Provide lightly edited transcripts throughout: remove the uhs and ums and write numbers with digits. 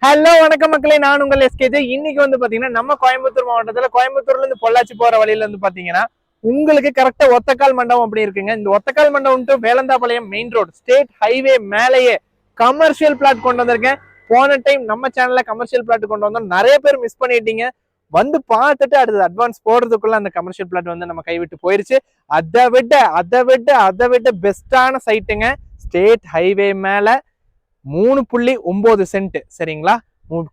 Hello வணக்கம் மக்களே, நான் உங்கள் எஸ்கேஜே. இன்னைக்கு வந்து பாத்தீங்கன்னா நம்ம கோயம்புத்தூர் மாவட்டத்துல கோயம்புத்தூர்ல இருந்து பொள்ளாச்சி போற வழியில இருந்து பாத்தீங்கன்னா உங்களுக்கு கரெக்டா ஒத்தக்கால் மண்டபம் அப்படி இருக்குங்க. இந்த Othakkal Mandapam to Velanthapalayam main road state highway மேலேயே கமர்ஷியல் பிளாட் கொண்டு வந்திருக்கேன். போன டைம் நம்ம சேனல்ல கமர்ஷியல் பிளாட் கொண்டு வந்தோம், நிறைய பேர் மிஸ் பண்ணிட்டீங்க. வந்து பார்த்துட்டு அடுத்து அட்வான்ஸ் போடுறதுக்குள்ள அந்த கமர்ஷியல் பிளாட் வந்து நம்ம கைவிட்டு போயிருச்சு. அதை விட பெஸ்டான சைட்டுங்க. ஸ்டேட் ஹைவே மேல 3.9 சென்ட். சரிங்களா?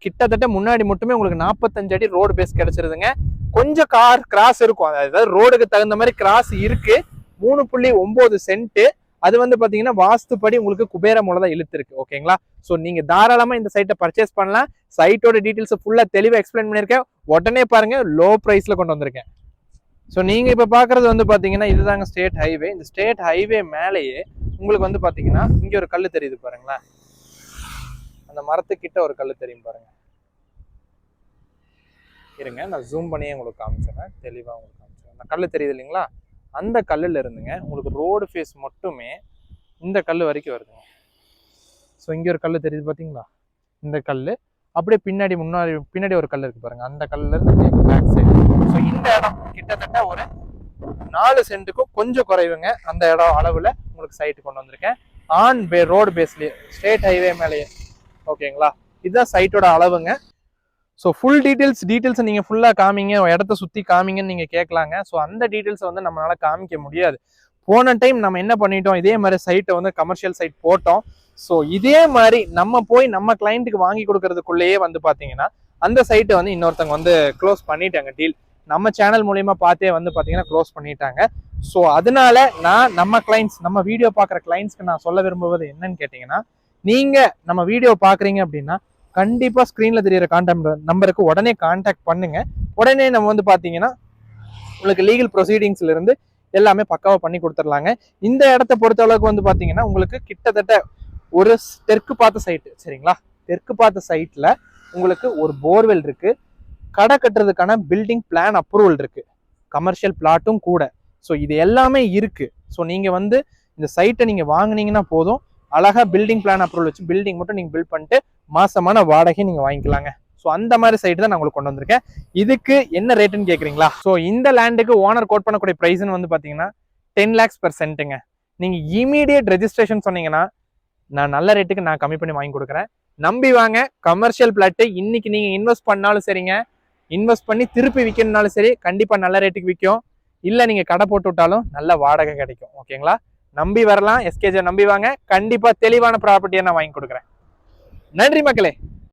கிட்டத்தட்ட முன்னாடி மட்டுமே உங்களுக்கு 45 அடி ரோடு பேஸ் கிடைச்சிருதுங்க. கொஞ்சம் கார் கிராஸ் இருக்கும், அதாவது ரோடுக்கு தகுந்த மாதிரி கிராஸ் இருக்கு. 3.9 சென்ட். அது வந்து பாத்தீங்கன்னா வாஸ்துப்படி உங்களுக்கு குபேர மூலதான் இழுத்து இருக்கு. ஓகேங்களா? சோ நீங்க தாராளமா இந்த சைட்டை பர்ச்சேஸ் பண்ணலாம். சைட்டோட டீடைல்ஸ் ஃபுல்லா தெளிவா எக்ஸ்பிளைன் பண்ணிருக்கேன். உடனே பாருங்க, லோ பிரைஸ்ல கொண்டு வந்திருக்கேன். ஸோ நீங்க இப்ப பாக்குறது வந்து பாத்தீங்கன்னா இதுதாங்க ஸ்டேட் ஹைவே. இந்த ஸ்டேட் ஹைவே மேலேயே உங்களுக்கு வந்து பாத்தீங்கன்னா இங்க ஒரு கல்லு தெரியுது பாருங்களேன். அந்த மரத்துக்கிட்ட ஒரு கல்லு தெரியும் பாருங்க. இருங்க, நான் ஜூம் பண்ணியே உங்களுக்கு காமிச்சிடறேன், தெளிவா உங்களுக்கு காமிச்சிடறேன். அந்த கல்லு தெரியுது இல்லைங்களா? அந்த கல்லுல இருந்துங்க உங்களுக்கு ரோடு ஃபேஸ் மட்டுமே இந்த கல் வரைக்கும் வருதுங்க. ஸோ இங்க ஒரு கல்லு தெரியுது பாத்தீங்களா? இந்த கல்லு அப்படியே பின்னாடி ஒரு கல் இருக்கு பாருங்க. அந்த கல்லுல இருந்து பேக் சைடு. ஸோ இந்த இடம் கிட்டத்தட்ட ஒரு 4 சென்ட்டுக்கும் கொஞ்சம் குறைவுங்க. அந்த இடம் அளவுல உங்களுக்கு சைட்டு கொண்டு வந்திருக்கேன். ரோடு பேஸ்லயே ஸ்டேட் ஹைவே மேலேயே. ஓகேங்களா? இதுதான் சைட்டோட அளவுங்க. ஸோ ஃபுல் டீட்டெயில்ஸ் நீங்க ஃபுல்லா காமிங்க, இடத்த சுத்தி காமிங்கன்னு நீங்க கேட்கலாங்க. ஸோ அந்த டீட்டெயில்ஸ் வந்து நம்மளால காமிக்க முடியாது. போன டைம் நம்ம என்ன பண்ணிட்டோம், இதே மாதிரி சைட்டை வந்து கமர்ஷியல் சைட் போட்டோம். ஸோ இதே மாதிரி நம்ம போய் நம்ம கிளைண்ட்டுக்கு வாங்கி கொடுக்கறதுக்குள்ளேயே வந்து பாத்தீங்கன்னா அந்த சைட்டை வந்து இன்னொருத்தவங்க வந்து க்ளோஸ் பண்ணிட்டாங்க டீல். நம்ம சேனல் மூலியமா பார்த்தே வந்து பாத்தீங்கன்னா க்ளோஸ் பண்ணிட்டாங்க. ஸோ அதனால நான் நம்ம வீடியோ பார்க்குற கிளைண்ட்ஸ்க்கு நான் சொல்ல விரும்புவது என்னன்னு கேட்டீங்கன்னா, நீங்க நம்ம வீடியோ பாக்குறீங்க அப்படின்னா கண்டிப்பா ஸ்கிரீன்ல தெரியற கான்டாக்ட் நம்பருக்கு உடனே கான்டாக்ட் பண்ணுங்க. உடனே நம்ம வந்து பாத்தீங்கன்னா உங்களுக்கு லீகல் ப்ரொசீடிங்ஸ்ல இருந்து எல்லாமே பக்காவா பண்ணி கொடுத்துடலாங்க. இந்த இடத்த பொறுத்த அளவுக்கு வந்து பாத்தீங்கன்னா உங்களுக்கு கிட்டத்தட்ட ஒரு தெற்கு பார்த்த சைட்டு. சரிங்களா? தெற்கு பார்த்த சைட்ல உங்களுக்கு ஒரு போர்வெல் இருக்கு, கடை கட்டுறதுக்கான பில்டிங் பிளான் அப்ரூவல் இருக்கு, கமர்ஷியல் பிளாட்டும் கூட. ஸோ இது எல்லாமே இருக்கு. ஸோ நீங்க வந்து இந்த சைட்டை நீங்க வாங்கினீங்கன்னா போதும், அழகா பில்டிங் பிளான் அப்ரூவல் வச்சு பில்டிங் மட்டும் நீங்க பில்ட் பண்ணிட்டு மாசமான வாடகை நீங்க வாங்கிக்கலாங்க. ஸோ அந்த மாதிரி சைட் தான் நான் உங்களுக்கு கொண்டு வந்திருக்கேன். இதுக்கு என்ன ரேட்டுன்னு கேட்குறீங்களா? ஸோ இந்த லேண்டுக்கு ஓனர் கோட் பண்ணக்கூடிய ப்ரைஸ்ன்னு வந்து பார்த்தீங்கன்னா 10 lakhs per சென்ட்டுங்க. நீங்க இமீடியட் ரெஜிஸ்ட்ரேஷன் சொன்னீங்கன்னா நான் நல்ல ரேட்டுக்கு நான் கம்மி பண்ணி வாங்கி கொடுக்குறேன். நம்பி வாங்க. கமர்ஷியல் பிளாட்டு இன்னைக்கு நீங்க இன்வெஸ்ட் பண்ணாலும் சரிங்க, இன்வெஸ்ட் பண்ணி திருப்பி விற்கணும்னாலும் சரி, கண்டிப்பா நல்ல ரேட்டுக்கு விற்கும். இல்ல நீங்க கடை போட்டு விட்டாலும் நல்ல வாடகை கிடைக்கும். ஓகேங்களா? நம்பி வரலாம். எஸ்கேஜே நம்பி வாங்க. கண்டிப்பா தெளிவான ப்ராப்பர்ட்டியை நான் வாங்கி கொடுக்குறேன். நன்றி மக்களே.